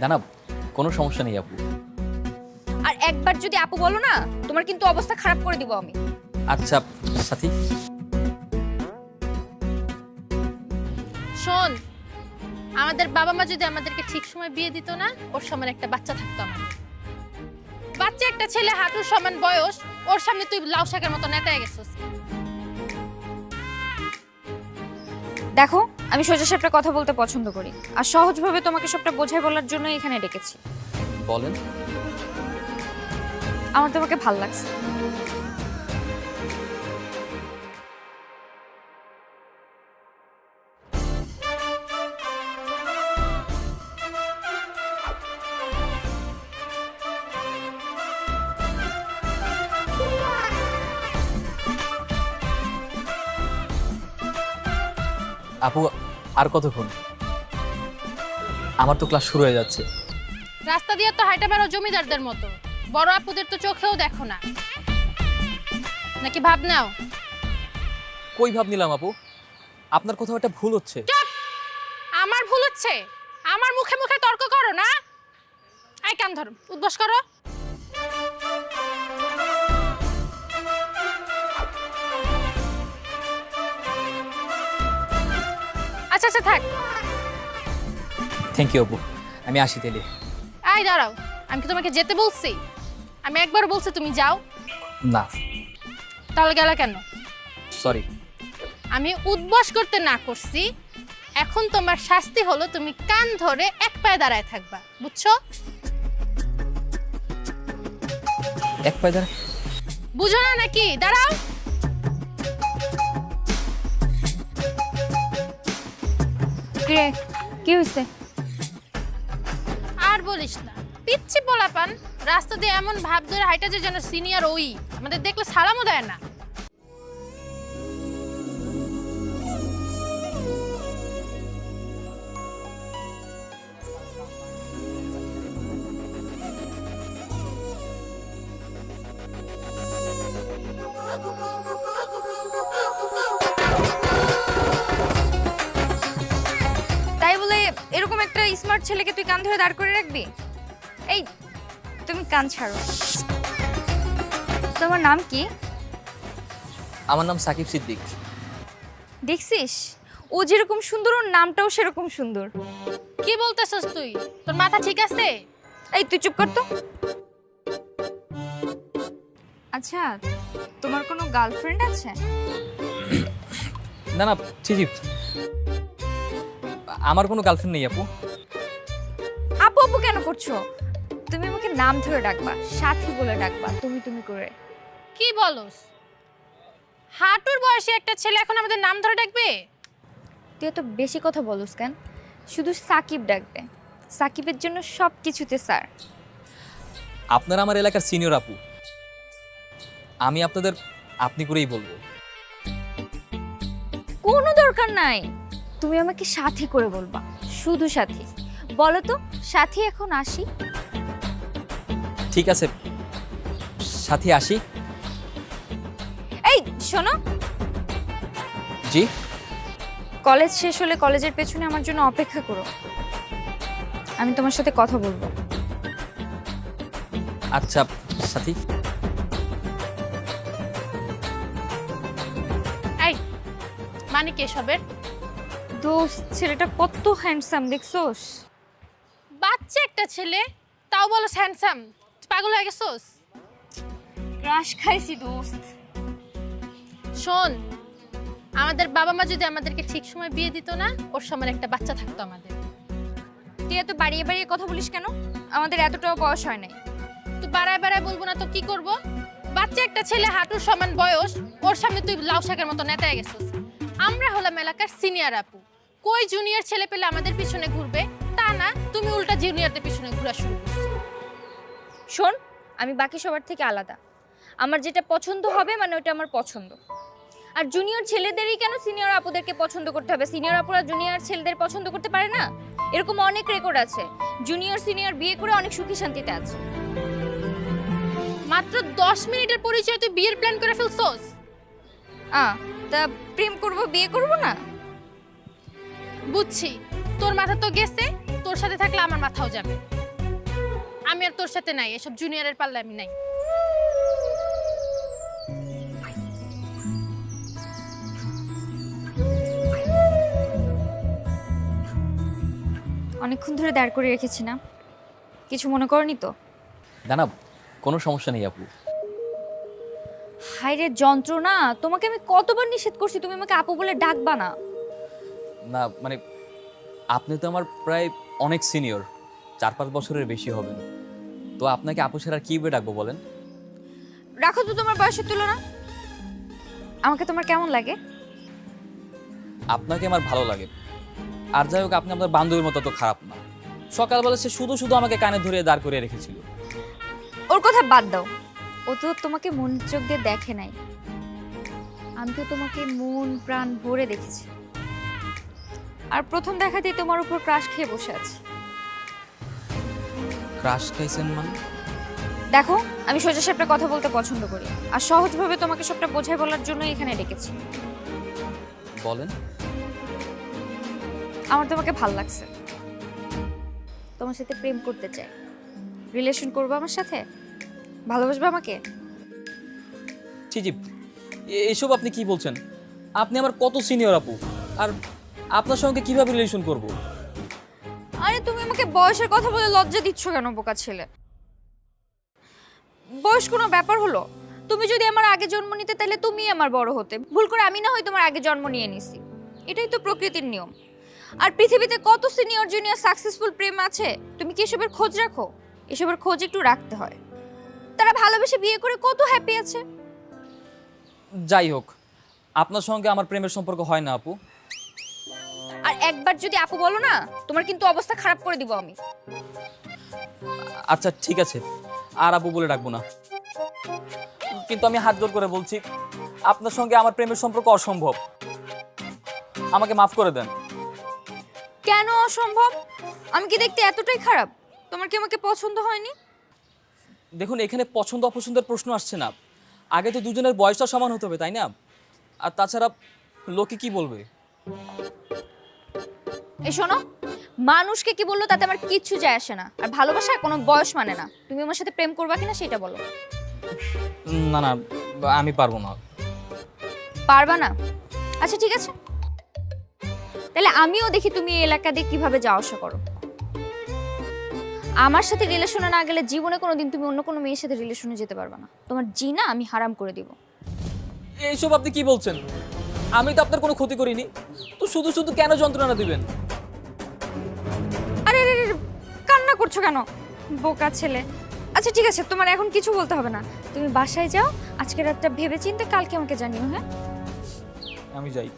না না, কোনো সমস্যা নেই আপু। আর একবার যদি আপু বলো না, তোমার কিন্তু অবস্থা খারাপ করে দিব আমি। আচ্ছা সাথী। শোন, আমাদের বাবা মা যদি আমাদেরকে ঠিক সময় বিয়ে দিত না, ওর সমান একটা বাচ্চা থাকতো আমাদের। বাচ্চা একটা ছেলে, হাঁটুর সমান বয়স, ওর সামনে তুই লাউ শাকের মতো নেতায় গেছিস। দেখো, আমি সোজা সাপটা কথা বলতে পছন্দ করি, আর সহজভাবে তোমাকে সবটা বোঝাই বলার জন্য এখানে ডেকেছি। বলেন। আমার তোমাকে ভাল লাগছে। আপু আর কতক্ষণ? আমার তো ক্লাস শুরু হয়ে যাচ্ছে। রাস্তা দিয়ে তো হাইটা বেরো জমিদারদের মতো, বড় আপুদের তো চোখেও দেখো না, নাকি ভাব নাও? কই ভাব নিলাম আপু? আপনার কোথাও একটা ভুল হচ্ছে। আমার ভুল হচ্ছে? আমার মুখে মুখে তর্ক করো না। আই কান ধরো, উদ্বাস করো। আচ্ছা আচ্ছা থাক। থ্যাংক ইউ আপু, আমি আসি তাহলে। আই দাঁড়াও, আমি কি তোমাকে যেতে বলছি? আমি একবার বলছি তুমি যাও। না তাহলে গেলা কেন? সরি। আমি উদ্বাস করতে না করছি। এখন তোমার শাস্তি হলো তুমি কান ধরে এক পায়ে দাঁড়ায় থাকবা, বুঝছো? এক পায়ে দাঁড়ায়? বুঝো না নাকি? দাঁড়াও। কিরে, কি হইছে? আর বলিস না, পিচ্ছি পোলাপান রাস্তা দিয়ে এমন ভাব ধরে হাইটা যে যেন সিনিয়র ওই, আমাদের দেখলে সালামও দেয় না। তাই বলে এরকম একটা স্মার্ট ছেলেকে তুই কান ধরে দাঁড় করে রাখবি? এই, তুমি কান ছাড়ো। তোমার নাম কি? আমার নাম সাকিব সিদ্দিক। দেখছিস, ও যেরকম সুন্দর ওর নামটাও সেরকম সুন্দর। কি বলতেছস তুই? তোর মাথা ঠিক আছে? এই তুই চুপ কর তো। আচ্ছা, তোমার কোনো গার্লফ্রেন্ড আছে? না না, জি জি, আমার কোনো গার্লফ্রেন্ড নেই আপু। আপু আপু কেন করছো? তুমি আমাকে নাম ধরে ডাকবা, সাথী বলে ডাকবা, তুমি তুমি করে। কি বলস? হাঁটুর বয়সী একটা ছেলে এখন আমাদের নাম ধরে ডাকবে? তুই এত বেশি কথা বলস কেন? শুধু সাকিব ডাকবে। সাকিবের জন্য সব কিছুতে স্যার। আপনারা আমার এলাকার সিনিয়র আপু, আমি আপনাদের আপনি করেই বলবো। কোনো দরকার নাই, তুমি আমাকে সাথী করে বলবা, শুধু সাথী। বলো তো, সাথী এখন আসি? ঠিক আছে সাথী, আসি। এই শোনো, জি। কলেজ শেষ হলে কলেজের পেছনে আমার জন্য অপেক্ষা করো, আমি তোমার সাথে কথা বলবো। আচ্ছা সাথী। এই মানে কি এসবের? দোস্ত, ছেলেটা কত হ্যান্ডসাম দেখছোস? বাচ্চা একটা ছেলে, তাও বলো হ্যান্ডসাম। পাগল হয়ে গেছোস? ক্রাশ খাইছি দোস্ত। শোন, আমাদের বাবা মা যদি আমাদেরকে ঠিক সময় বিয়ে দিত না, ওর সমান একটা বাচ্চা থাকতো আমাদের। তুই এত বাড়িয়ে বাড়িয়ে কথা বলিস কেন? আমাদের এতটাও বয়স হয় নাই। তুই বাড়ায় বাড়ায় বলবো না তো কি করব? বাচ্চা একটা ছেলে, হাঁটুর সমান বয়স, ওর সামনে তুই লাউ শাকের মতো নেতায় গেছিস। আমরা হলাম এলাকার সিনিয়র আপু, কই জুনিয়র ছেলে পেলে আমাদের পিছনে ঘুরবে তা না, তুমি উল্টা জুনিয়রদের পিছনে ঘোরা শুরু করছো। শোন, আমি বাকি সবার থেকে আলাদা। আমার যেটা পছন্দ হবে মানে ওটা আমার পছন্দ। আর জুনিয়র ছেলেদেরই কেন সিনিয়র আপুদেরকে পছন্দ করতে হবে? সিনিয়র আপুরা জুনিয়র ছেলেদের পছন্দ করতে পারে না? এরকম অনেক রেকর্ড আছে, জুনিয়র সিনিয়র বিয়ে করে অনেক সুখী শান্তিতে আছে। মাত্র 10 মিনিটের পরিচয় তুই বিয়ের প্ল্যান করে ফেলছস? তা প্রেম করব, বিয়ে করব না? বুঝছি, তোর মাথা তো গেছে, তোর সাথে থাকলে আমার মাথাও যাবে। আমি আর তোর সাথে নাই, এসব জুনিয়রের পাল্লা আমি নাই। অনেকক্ষণ ধরে দাঁড় করে রেখেছি না, কিছু মনে করনি তো? না, কোনো সমস্যা নেই আপু। হায় রে যন্ত্রণা, তোমাকে আমি কতবার নিষেধ করছি তুমি আমাকে আপু বলে ডাকবা না। না মানে আপনি তো আমার প্রায় অনেক সিনিয়র, 4-5 বছরের বেশি হবেন, তো আপনাকে আপু ছাড়া আর কীভাবে ডাকবো বলেন? রাখো তো তোমার বয়সের তুলনা। আমাকে তোমার কেমন লাগে? আপনাকে আমার ভালো লাগে। আর যাই হোক, আপনি আপনার বান্ধবীর মতো তো খারাপ না। সকালবেলা সে শুধু শুধু আমাকে কানে ধরে দাঁড় করিয়ে রেখেছিল। ওর কথা বাদ দাও, ও তো তোমাকে মন চোখ দিয়ে দেখে নাই, আমি তো তোমাকে মন প্রাণ ভরে দেখেছি। আর প্রথম দেখাতেই তোমার উপর ক্রাশ খেয়ে বসে আছি। ক্রাশ খাইছেন মানে? দেখো, আমি সোজা সাপটা কথা বলতে পছন্দ করি, আর সহজভাবে তোমাকে সবটা বোঝাই বলার জন্য এখানে ডেকেছি। বলেন। আমার তোমাকে ভাল লাগছে, তোমার সাথে প্রেম করতে চাই। রিলেশন করবো আমার সাথে? ভালোবাসবে আমাকে? জি, এসব আপনি কি বলছেন? আপনি আমার কত সিনিয়র আপু, আর আপনার সঙ্গে কিভাবে রিলেশন করব? আরে তুমি আমাকে বয়সের কথা বলে লজ্জা দিচ্ছ কেন বোকা ছেলে? বয়স কোনো ব্যাপার হলো? তুমি যদি আমার আগে জন্ম নিতে তাহলে তুমি আমার বড় হতে, ভুল করে আমি না হয় তোমার আগে জন্ম নিয়ে নিছি। এটাই তো প্রকৃতির নিয়ম। আর পৃথিবীতে কত সিনিয়র জুনিয়র সাকসেসফুল প্রেম আছে, তুমি কি এসবের খোঁজ রাখো? এসবের খোঁজ একটু রাখতে হয়। তারা ভালোবেসে বিয়ে করে কত হ্যাপি আছে। যাই হোক, আপনার সঙ্গে আমার প্রেমের সম্পর্ক হয় না আপু। আর একবার যদি আপু বলো না, তোমার কিন্তু অবস্থা খারাপ করে দিব আমি। আচ্ছা ঠিক আছে, আর আপু বলে ডাকবো না, কিন্তু আমি হাত জোর করে বলছি, আপনার সঙ্গে আমার প্রেমের সম্পর্ক অসম্ভব। আমাকে মাফ করে দেন। কেন অসম্ভব? আমি কি দেখতে এতটাই খারাপ? তোমার কি আমাকে পছন্দ হয়নি? দেখুন, এখানে পছন্দ অপছন্দের প্রশ্ন আসছে না। আগে তো দুজনের বয়সটা সমান হতে হবে, তাই না? আর তাছাড়া লোকে কি বলবে? এই শোনো, মানুষকে কি বললো তাতে আমার কিচ্ছু যায় আসে না। আর ভালোবাসা কোনো বয়স মানে না। তুমি আমার সাথে প্রেম করবা কিনা সেটা বলো। না, আমি পারবো না। পারবা না? আচ্ছা ঠিক আছে, তাহলে আমিও দেখি তুমি এই এলাকা দিয়ে কিভাবে যাওয়া আসা করো। আমার সাথে রিলেশনে না গেলে জীবনে কোনোদিন তুমি অন্য কোনো মেয়ের সাথে রিলেশনে যেতে পারবে না। তোমার জিনা আমি হারাম করে দিব। এইসব আপনি কি বলছেন? আমি তো আপনার কোনো ক্ষতি করিনি, তো শুধু শুধু কেন যন্ত্রণা দিবেন? আরে আরে আরে, কান্না করছো কেন বোকা ছেলে? আচ্ছা ঠিক আছে, তোমার এখন কিছু বলতে হবে না। তুমি বাসায় যাও, আজকে রাতটা ভেবে চিন্তে কালকে আমাকে জানিও। হ্যাঁ, আমি যাই।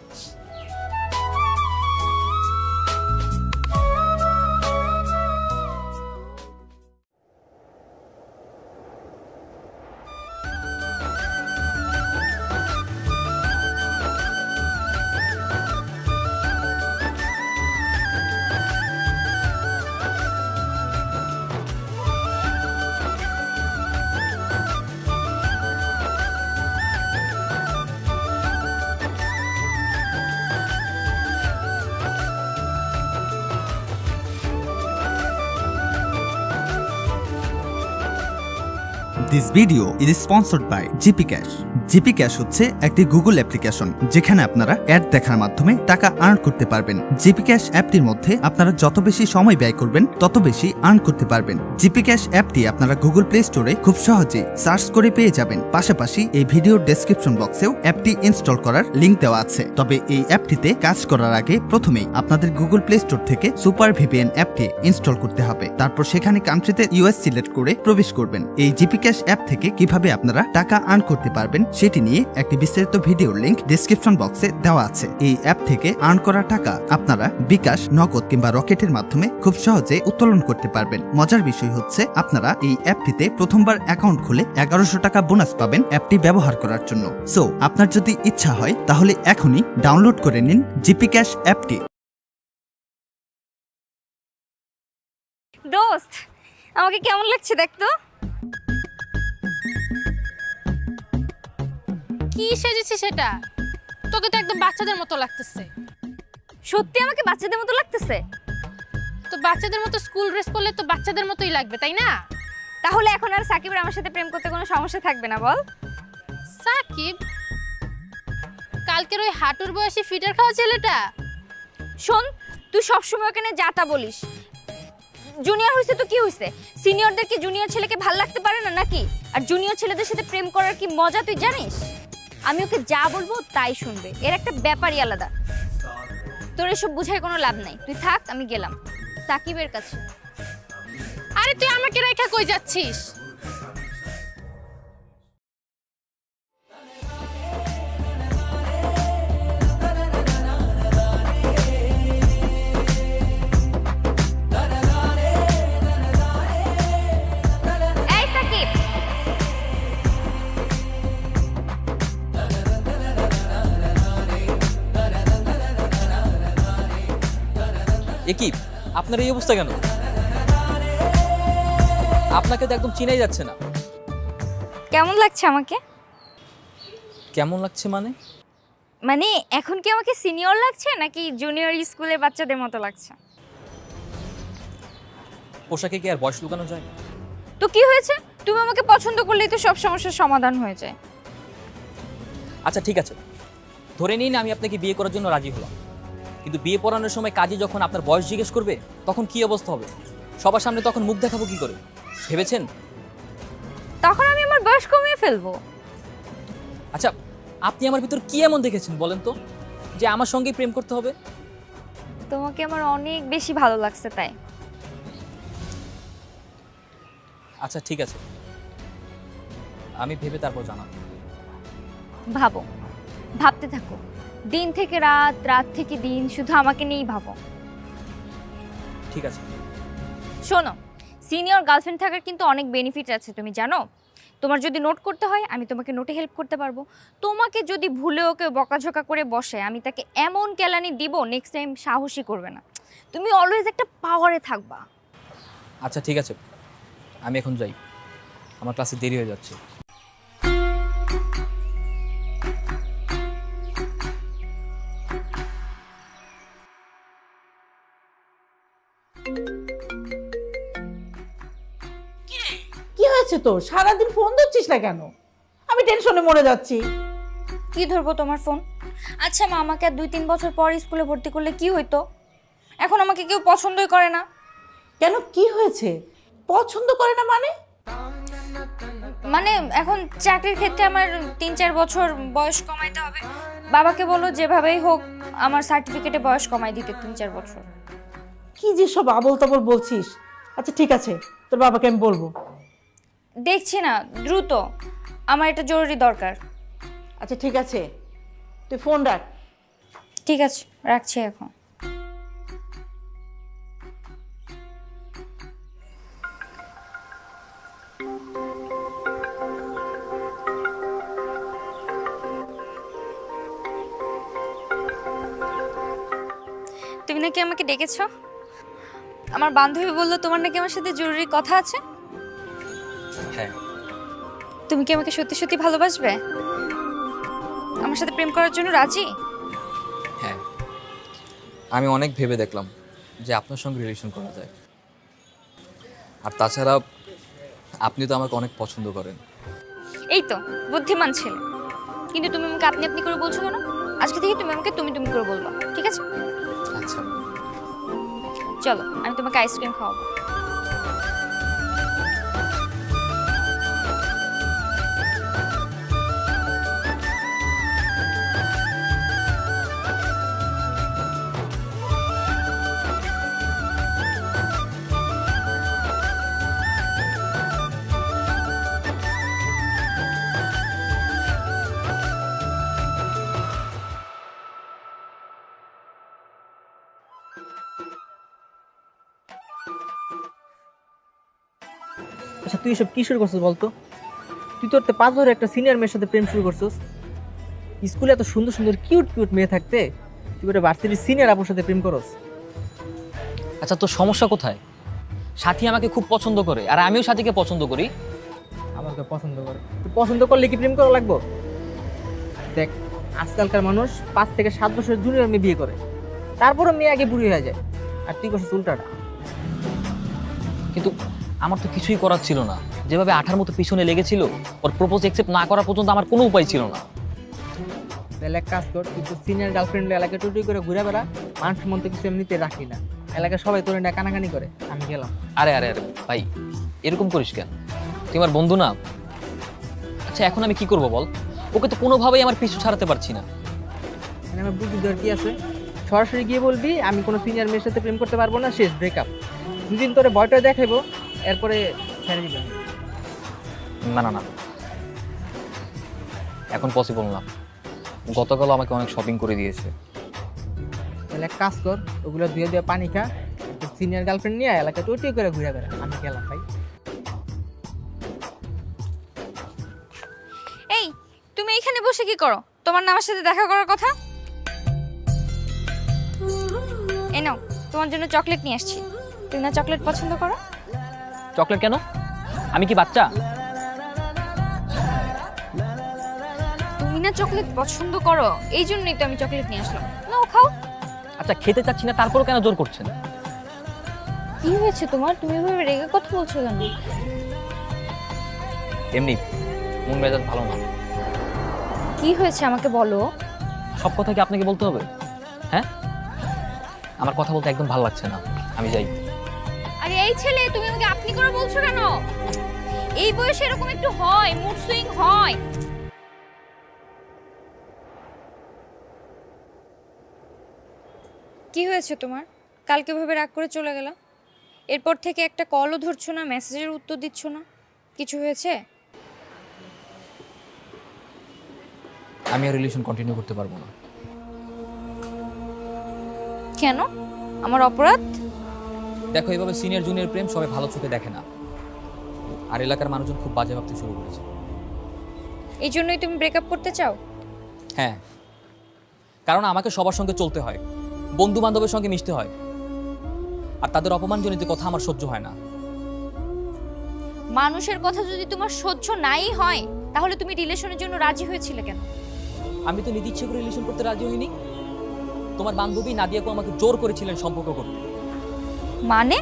This video is sponsored by GPcash. GPcash হচ্ছে একটি গুগল অ্যাপ্লিকেশন যেখানে আপনারা অ্যাড দেখার মাধ্যমে টাকা আর্ন করতে পারবেন। GPcash অ্যাপটির মধ্যে আপনারা যত বেশি সময় ব্যয় করবেন তত বেশি আর্ন করতে পারবেন। GPcash অ্যাপটি আপনারা গুগল প্লে স্টোরে খুব সহজেই সার্চ করে পেয়ে যাবেন। পাশাপাশি এই ভিডিওর ডেসক্রিপশন বক্সেও অ্যাপটি ইনস্টল করার লিংক দেওয়া আছে। তবে এই অ্যাপটিতে কাজ করার আগে প্রথমেই আপনাদের গুগল প্লে স্টোর থেকে সুপার ভিপিএন অ্যাপটি ইনস্টল করতে হবে। তারপর সেখানে কান্ট্রিতে ইউএস সিলেক্ট করে প্রবেশ করবেন। এই GPcash অ্যাপ থেকে কিভাবে আপনারা টাকা আর্ন করতে পারবেন সেটি নিয়ে একটি বিস্তারিত ভিডিওর লিংক ডেসক্রিপশন বক্সে দেওয়া আছে। এই অ্যাপ থেকে আর্ন করা টাকা আপনারা বিকাশ, নগদ কিংবা রকেটের মাধ্যমে খুব সহজে উত্তোলন করতে পারবেন। মজার বিষয় হচ্ছে আপনারা এই অ্যাপটিতে প্রথমবার অ্যাকাউন্ট খুলে 1100 টাকা বোনাস পাবেন অ্যাপটি ব্যবহার করার জন্য। সো আপনার যদি ইচ্ছা হয় তাহলে এখনই ডাউনলোড করে নিন GPcash অ্যাপটি। দোস্ত, আমাকে কেমন লাগছে দেখতো? কি সেজেছি সেটা? তোকে তো একদম বাচ্চাদের মতো লাগতেছে। সত্যি আমাকে বাচ্চাদের মতো লাগতেছে? তো বাচ্চাদের মতো স্কুল ড্রেস পরলে তো বাচ্চাদের মতোই লাগবে তাই না? তাহলে এখন আর সাকিবের আমার সাথে প্রেম করতে কোনো সমস্যা থাকবে না বল? সাকিব কালকের ওই হাঁটুর বয়সী ফিটার খাওয়া ছেলেটা? শোন, তুই সবসময় ওখানে যাতা বলিস। জুনিয়র হয়েছে তো কি হয়েছে? সিনিয়রদের কি জুনিয়র ছেলেকে ভাল লাগতে পারে না নাকি? আর জুনিয়র ছেলেদের সাথে প্রেম করার কি মজা তুই জানিস? আমি ওকে যা বলবো তাই শুনবে, এর একটা ব্যাপারই আলাদা। তোর এসব বুঝায় কোনো লাভ নাই, তুই থাক, আমি গেলাম সাকিবের কাছে। আরে তুই আমাকে রেখে কই যাচ্ছিস? এই সাকিব, এ কি আপনার এই অবস্থা কেন? আপনাকে তো একদম চিনাই যাচ্ছে না। কেমন লাগছে আমাকে? কেমন লাগছে মানে? মানে এখন কি আমাকে সিনিয়র লাগছে নাকি জুনিয়র স্কুলের বাচ্চাদের মতো লাগছে? পোশাকে কি আর বয়স লুকানো যায়? তো কি হয়েছে? তুমি আমাকে পছন্দ করলেই তো সব সমস্যার সমাধান হয়ে যায়। আচ্ছা ঠিক আছে, ধরে নিন আমি আপনাকে বিয়ে করার জন্য রাজি হলাম, কিন্তু বিয়ে পড়ানোর সময় কাজী যখন আপনার বয়স জিজ্ঞেস করবে তখন কি অবস্থা হবে? সবার সামনে তখন মুখ দেখাবো কি করে ভেবেছেন? তখন আমি আমার বয়স কমিয়ে ফেলবো। আচ্ছা, আপনি আমার ভিতর কি এমন দেখেছেন বলেন তো যে আমার সঙ্গেই প্রেম করতে হবে? তোমাকে আমার অনেক বেশি ভালো লাগছে তাই। আচ্ছা ঠিক আছে, আমি ভেবে তারপর জানাবো। ভাবো, ভাবতে থাকো, দিন থেকে রাত, রাত থেকে দিন, শুধু আমাকে নিয়েই ভাবো। ঠিক আছে। শোনো, সিনিয়র গার্লফ্রেন্ড থাকার কিন্তু অনেক বেনিফিট আছে, তুমি জানো? তোমার যদি নোট করতে হয় আমি তোমাকে নোটে হেল্প করতে পারবো। তোমাকে যদি ভুলে ওকে বকাঝকা করে বসে আমি তাকে এমন কেলানি দিব নেক্সট টাইম সাহসী করবে না। তুমি অলওয়েজ একটা পাওয়ারে থাকবা। আচ্ছা ঠিক আছে, আমি এখন যাই, আমার ক্লাসে দেরি হয়ে যাচ্ছে। কি হয়েছে তোর? সারাদিন ফোন ধরছিস না কেন? আমি টেনশনে মরে যাচ্ছি। কি ধরবো তোমার ফোন? আচ্ছা মা, আমাকে আর 2-3 বছর পর স্কুলে ভর্তি করলে কি হইতো? এখন আমাকে কেউ পছন্দই করে না। কেন, কি হয়েছে? পছন্দ করে না মানে? মানে এখন চাকরির ক্ষেত্রে আমার 3-4 বছর বয়স কমাইতে হবে। বাবাকে বলো যেভাবেই হোক আমার সার্টিফিকেটে বয়স কমাই দিতে 3-4 বছর। কি যে সব আবল তাবল বলছিস। আচ্ছা ঠিক আছে, তোর বাবাকে আমি বলবো। দেখছি না, দ্রুত, আমার এটা জরুরি দরকার। আচ্ছা ঠিক আছে, তুই ফোন রাখ। ঠিক আছে, রাখছি এখন। তুমি নাকি আমাকে ডেকেছ? আমার বান্ধবী বললো তোমার নাকি আমার সাথে জরুরি কথা আছে। হ্যাঁ। তুমি কি আমাকে সত্যি সত্যি ভালোবাসবে? আমার সাথে প্রেম করার জন্য রাজি? হ্যাঁ, আমি অনেক ভেবে দেখলাম যে আপনার সঙ্গে রিলেশন করা যায়। আর তাছাড়া আপনি তো আমাকে অনেক পছন্দ করেন। এই তো বুদ্ধিমান ছেলে। কিন্তু তুমি আমাকে আপনি আপনি করে বলছো কেন? আজকে থেকে তুমি আমাকে তুমি তুমি করে বলবা, ঠিক আছে? আচ্ছা। চলো, আমি তোমাকে আইসক্রিম খাওয়াবো। আচ্ছা তুই এসব কি শুরু করছিস বলতো? তুই তোর 5 বছরের একটা সিনিয়র মেয়ের সাথে প্রেম শুরু করছিস। স্কুলে এত সুন্দর সুন্দর কিউট কিউট মেয়ে থাকতে তুই একটা ভার্সিটির সিনিয়র আপুর সাথে প্রেম করস। আচ্ছা, তোর সমস্যা কোথায়? সাথী আমাকে খুব পছন্দ করে আর আমিও সাথীকে পছন্দ করি। আমাকে পছন্দ করে, তুই পছন্দ করলে কি প্রেম করা লাগবো? দেখ, আজকালকার মানুষ 5 থেকে 7 বছরের জুনিয়র মেয়ে বিয়ে করে, তারপরে মেয়ে আগে বুড়ি হয়ে যায়, আর তুই করছিস উল্টাটা। কিন্তু আমার তো কিছুই করার ছিল না। যেভাবে আঠার মতো পিছনে লেগেছিল, ওর প্রপোজ অ্যাকসেপ্ট না করা পর্যন্ত আমার কোনো উপায় ছিল না। তাহলে এক কাজ কর, তুই তো সিনিয়র গার্লফ্রেন্ড এলাকায় টুটি করে ঘুরে বেড়া, মানুষ মধ্যে কিছু এমনিতে রাখি না, এলাকায় সবাই তোর না কানাকানি করে, আমি গেলাম। আরে আরে আরে ভাই, এরকম করিস কেন? তুই আমার বন্ধু না? আচ্ছা এখন আমি কি করব বল? ওকে তো কোনোভাবেই আমার পিছু ছাড়াতে পারছি না। মানে আমার বুদ্ধি দেওয়ার কি আছে? সরাসরি গিয়ে বলবি আমি কোনো সিনিয়র মেয়ের সাথে প্রেম করতে পারবো না, শেষ ব্রেকআপ। দুদিন তোরে ভয়টা দেখাবো, এরপরে ছেড়ে দিবেন। না না না, এখন পসিবল না। গতকাল আমাকে অনেক শপিং করে দিয়েছে। তাহলে এক কাজ কর, ওগুলো ধুয়ে দিয়ে পানি খা, সিনিয়র গার্লফ্রেন্ড নিয়ে এলাকায় টুটি করে ঘুরে বেড়া, আমি গেলাম ভাই। এই তুমি এখানে বসে কি করো? তোমার না আমার সাথে দেখা করার কথা? এই নাও, তোমার জন্য চকলেট নিয়ে আসছি। তুমি না চকলেট পছন্দ করো? চকলেট কেন? আমি কি বাচ্চা? তুমি না চকলেট পছন্দ করো, এই জন্যই তো আমি চকলেট নিয়ে আসলাম। নাও খাও। আচ্ছা খেতে চাচ্ছি না, তারপরও কেন জোর করছেন? কি হয়েছে তোমার? তুমি এভাবে রেগে কথা বলছো কেন? এমনি মন মেজাজ ভালো না। কি হয়েছে আমাকে বলো। সব কথা কি আপনাকে বলতে হবে? হ্যাঁ, আমার কথা বলতে একদম ভালো লাগছে না, আমি যাই। আরে এই ছেলে, তুমি আমাকে আপনি করে বলছো কেন? এই বয়সে এরকম একটু হয়, মুড সুইং হয়। কি হয়েছে তোমার? কালকে ভাবে রাগ করে চলে গেলা, এরপর থেকে একটা কলও ধরছো না, মেসেজের উত্তর দিচ্ছ না। কিছু হয়েছে? আমি আর রিলেশন কন্টিনিউ করতে পারবো না। কেন? আমার অপরাধ? দেখো, এইভাবে সিনিয়র জুনিয়র প্রেম সবাই ভালো চোখে দেখে না, আর এলাকার মানুষজন খুব বাজে ভাবতে শুরু করেছে। এই জন্যই তুমি ব্রেকআপ করতে চাও? হ্যাঁ, কারণ আমাকে সবার সঙ্গে চলতে হয়, বন্ধু বান্ধবের সঙ্গে মিশতে হয়, আর তাদের অপমানজনিত কথা আমার সহ্য হয় না। মানুষের কথা যদি তোমার সহ্য নাই হয়, তাহলে তুমি রিলেশনের জন্য রাজি হয়েছিলে কেন? আমি তো নিজে ইচ্ছে করে রিলেশন করতে রাজি হইনি। তোমার বান্ধবী নাদিয়াকে আমাকে জোর করেছিলেন সম্পর্ক করতে। মানে?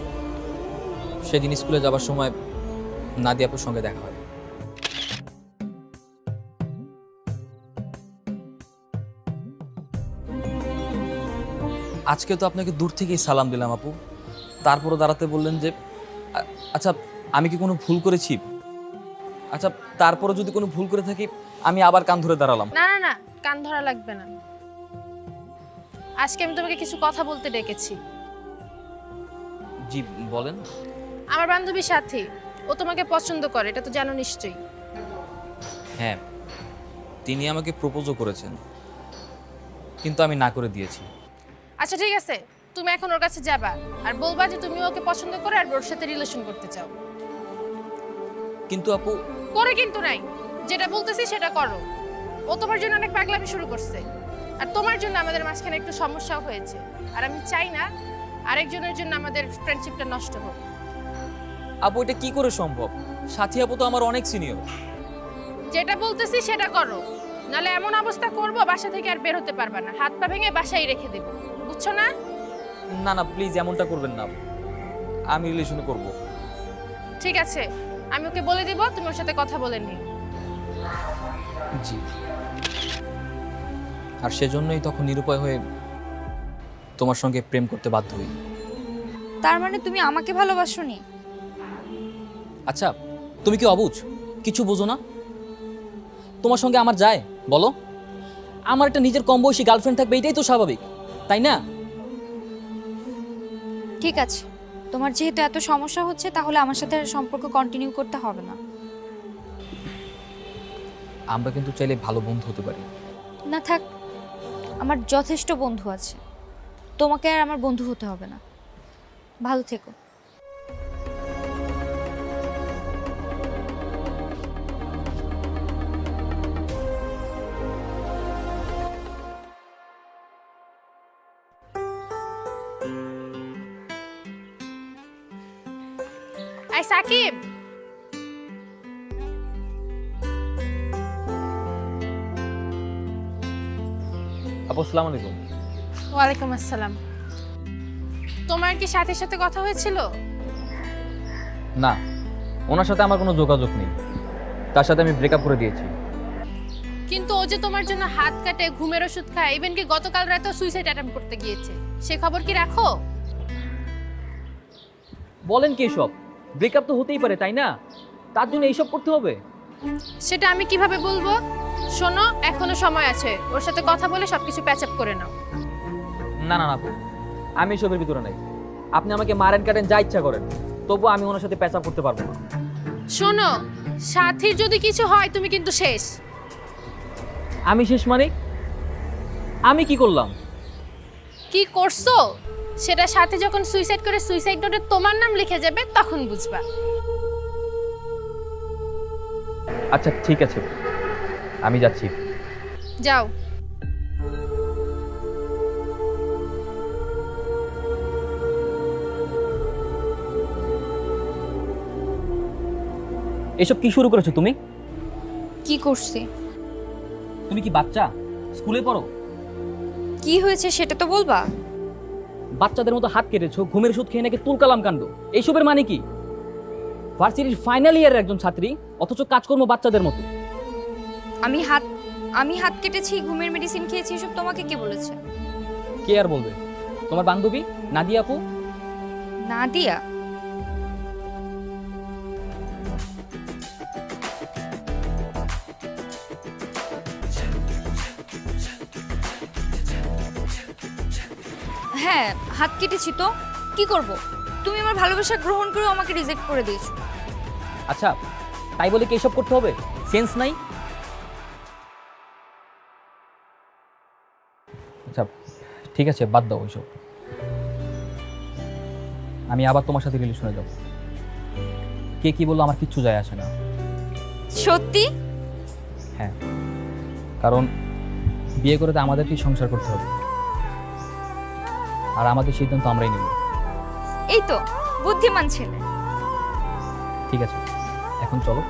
সেদিন স্কুলে যাবার সময় নাদিয়াপুর সঙ্গে দেখা হয়। আজকে তো আপনাকে দূর থেকেই সালাম দিলাম আপু, তারপরও দাঁড়াতে বললেন যে আচ্ছা আমি কি কোনো ভুল করেছি? আচ্ছা তারপরও যদি কোনো ভুল করে থাকি, আমি আবার কান ধরে দাঁড়ালাম। না না না, কান ধরা লাগবে না। আজকে আমি তোমাকে কিছু কথা বলতে ডেকেছি। জি বলেন। আমার বান্ধবী সাথী, ও তোমাকে পছন্দ করে, এটা তো জানো নিশ্চয়ই। হ্যাঁ, তিনি আমাকে প্রপোজও করেছেন, কিন্তু আমি না করে দিয়েছি। আচ্ছা ঠিক আছে, তুমি এখন ওর কাছে যাবা আর বলবা যে তুমি ওকে পছন্দ করো আর ওর সাথে রিলেশন করতে চাও। কিন্তু আপু। করে কিন্তু নাই, যেটা বলতেছি সেটা করো। ও তোমার জন্য অনেক পাগলামি শুরু করছে, আর তোমার জন্য আমাদের মাঝখানে একটু সমস্যাও হয়েছে, আর আমি চাই না আরেকজনের জন্য আমাদের ফ্রেন্ডশিপটা নষ্ট হোক। আপু এটা কি করে সম্ভব? সাথী আপু তো আমার অনেক সিনিয়র। যেটা বলতেছি সেটা করো, নাহলে এমন অবস্থা করব বাসা থেকে আর বের হতে পারবা না, হাত পা ভেঙে বাসায় রেখে দেব, বুঝছো না? না না প্লিজ এমনটা করবেন না, আমি রিলেশন করব। ঠিক আছে, আমি ওকে বলে দিব, তুমি ওর সাথে কথা বলে নিও। জি। আর সেজন্যই তখন নিরুপায় হয়ে তোমার সঙ্গে প্রেম করতে বাধ্য হই। তার মানে তুমি আমাকে ভালোবাসোনি? আচ্ছা তুমি কি অবুঝ, কিছু বোঝো না? তোমার সঙ্গে আমার যায় বলো? আমার একটা নিজের কম বয়সী গার্লফ্রেন্ড থাকবে, এটাই তো স্বাভাবিক, তাই না? ঠিক আছে, তোমার যেহেতু এত সমস্যা হচ্ছে, তাহলে আমার সাথে আর সম্পর্ক কন্টিনিউ করতে হবে না। আমরা কিন্তু চাইলে ভালো বন্ধু হতে পারি। না থাক, আমার যথেষ্ট বন্ধু আছে, তোমাকে আর আমার বন্ধু হতে হবে না। ভালো থেকো। আই সাকিব, আপু আসসালামু আলাইকুম। ওয়ালাইকুম আসসালাম। তোমার কি সাথীর সাথে কথা হয়েছিল? না, ওনার সাথে আমার কোনো যোগাযোগ নেই। তার সাথে আমি ব্রেকআপ করে দিয়েছি। কিন্তু ও যে তোমার জন্য হাত কাটে, ঘুমের ওষুধ খায়, ইভেন কি গতকাল রাতে সুইসাইড অ্যাটেম্প করতে গিয়েছে, সে খবর কি রাখো? বলেন কি এসব? ব্রেকআপ তো হতেই পারে, তাই না? তার জন্য এইসব করতে হবে? সেটা আমি কিভাবে বলবো? শোনো, এখনো সময় আছে, ওর সাথে কথা বলে সবকিছু প্যাচ আপ করে নাও। না না না আপু, আমি এসবের ভিতরে নাই। আপনি আমাকে মারেন কাটেন যা ইচ্ছা করেন, তবু আমি ওনার সাথে প্যাচ আপ করতে পারবো না। শোনো, সাথীর যদি কিছু হয় তুমি কিন্তু শেষ। আমি শেষ মানে? আমি কি করলাম? কি করছো সেটা সাথে যখন সুইসাইড করে সুইসাইড নোটে তোমার নাম লিখে যাবে তখন বুঝবা। আচ্ছা ঠিক আছে, আমি যাচ্ছি। যাও। এসব কি শুরু করেছো তুমি? কি করছি? তুমি কি বাচ্চা? স্কুলে পড়ো? কি হয়েছে সেটা তো বলবা। বাচ্চাদের মতো হাত কেটেছো, ঘুমের ওষুধ খেয়ে নাকি তুলকালাম কাণ্ড। এইসবের মানে কি? ভার্সিটির ফাইনাল ইয়ারের একজন ছাত্রী, অথচ কাজকর্ম বাচ্চাদের মতো। আমি হাত কেটেছি, ঘুমের মেডিসিন খেয়েছি, এসব তোমাকে কে বলেছে? কে আর বলবে? তোমার বান্ধবী নাদিয়া আপু। নাদিয়া? হ্যাঁ, হাত কেটেছি তো কি করব? তুমি আমার ভালোবাসা গ্রহণ করে আমাকে রিজেক্ট করে দিয়েছো। আচ্ছা, তাই বলে কি এসব করতে হবে? সেন্স নাই? আচ্ছা ঠিক আছে, বাদ দাও ওইসব। আমি আবার তোমার সাথে রিলেশনে যাব। কে কি বললো আমার কিচ্ছু যায় আসে না। সত্যি? হ্যাঁ, কারণ বিয়ে করে তো আমাদেরকেই সংসার করতে হবে, আর আমাদের সিদ্ধান্ত আমরাই নেব। এই তো বুদ্ধিমান ছেলে। ঠিক আছে, এখন চলো।